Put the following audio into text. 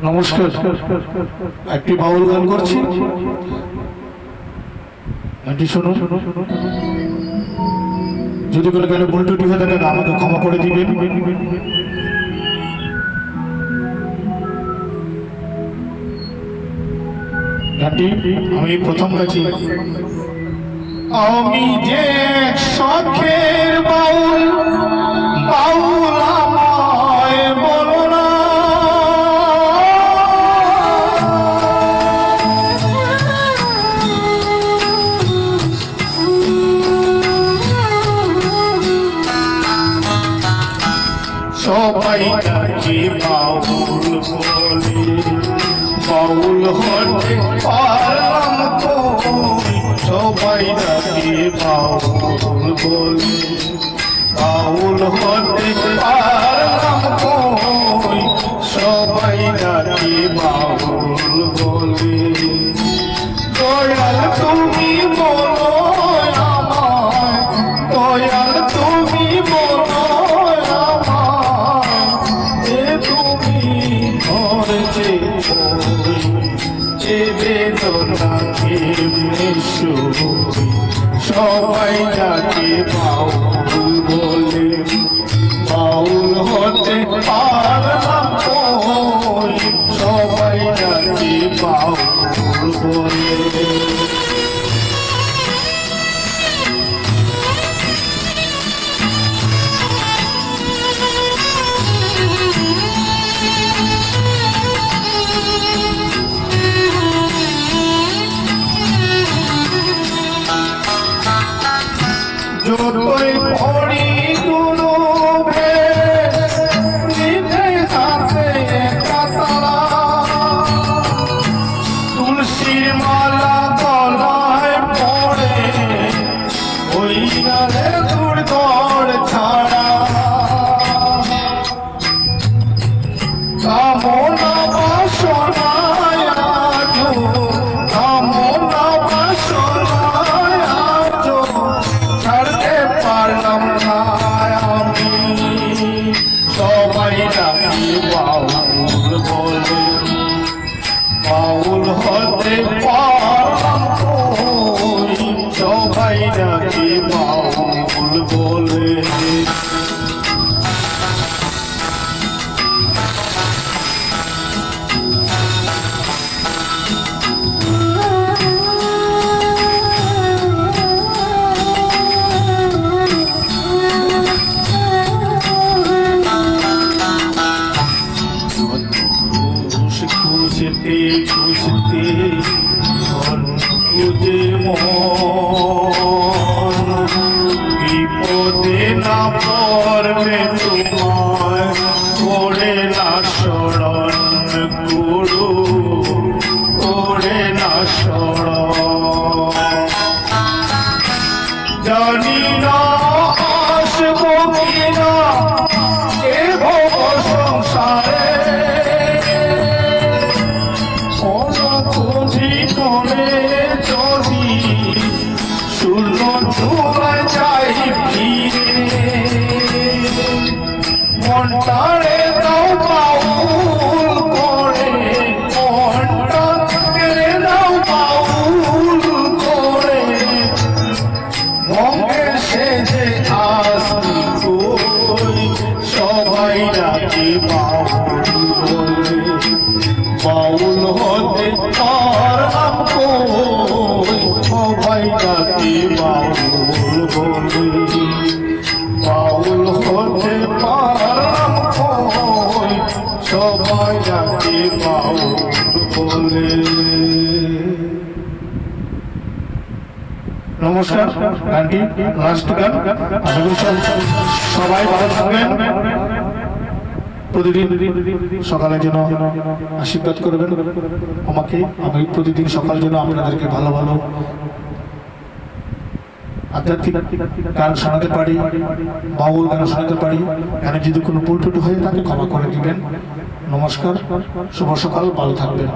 নমস্কার। একটি বাউল গান করছি, গানটি শুনুন। যদি কোনো গানে ভুল ত্রুটি হয়ে থাকে আমাকে ক্ষমা করে দিবেন। গানটি আমি প্রথম গাছি। আমি যে শখের বাউল, বাউল আমায় বলো না, সবাই নাকি বাউল বলে, বাউল হতে পারলাম তো, সবাই নাকি বাউল বলে, বাউল হতে পারলাম তো, সবাই নাকি বাউল বলে। দয়াল তুমি বলো আমায়, দয়াল তুমি বলো আমায়, তুমি ধরছে যে বেদনা কেমনে সই, সবাই তাকে বাউল বলে, বাউল হতে পারলাম কই, সবাই তাকে বাউল বলে। যতই পড়ি গুরুবে নিতে হাতে কাতলা, তুলসীর মালা গলায় পড়ে ওই গালে দুর্গড় ছাড়া, কামনা বাসনায় আজো, কামনা বাসনায় আজো ছাড়তে পারলাম না আমি, সবাই নাকি বাউল বলে, বাউল হতে পারলাম কই, সবাই নাকি বাউল বলে। খুঁজতে খুঁজতে ধন খুঁজে মন, বিপদে না পড়বে তোমায় করে না শরণ, গুরু করে না শরণ। জানি না আসবো কিনা এ ভব সংসারে, করে যদি শূন্য চুলায় যাই ফিরে, মনটারে দাও বাউল করে, মনটা কেড়ে দাও বাউল করে, মঙ্গের সেজে আসি কই, সবাই নাকি বাউল বলে, বাউল হতে পারলাম কই, সবাই নাকি বাউল বলে, বাউল হতে পারলাম কই, সবাই নাকি বাউল বলে। নমস্কার। গানটি লাস্ট গান। আশা করি সবাই ভালো থাকবেন। প্রতিদিন সকালে যেন আশীর্বাদ করবেন আমাকে, আমি প্রতিদিন সকাল যেন আপনাদেরকে ভালো ভালো আধ্যাত্মিক গান শোনাতে পারি, বাউল গান শোনাতে পারি। এখানে যদি কোনো ভুল ত্রুটি হয়ে থাকে ক্ষমা করে দিবেন। নমস্কার, শুভ সকাল, ভালো থাকবেন।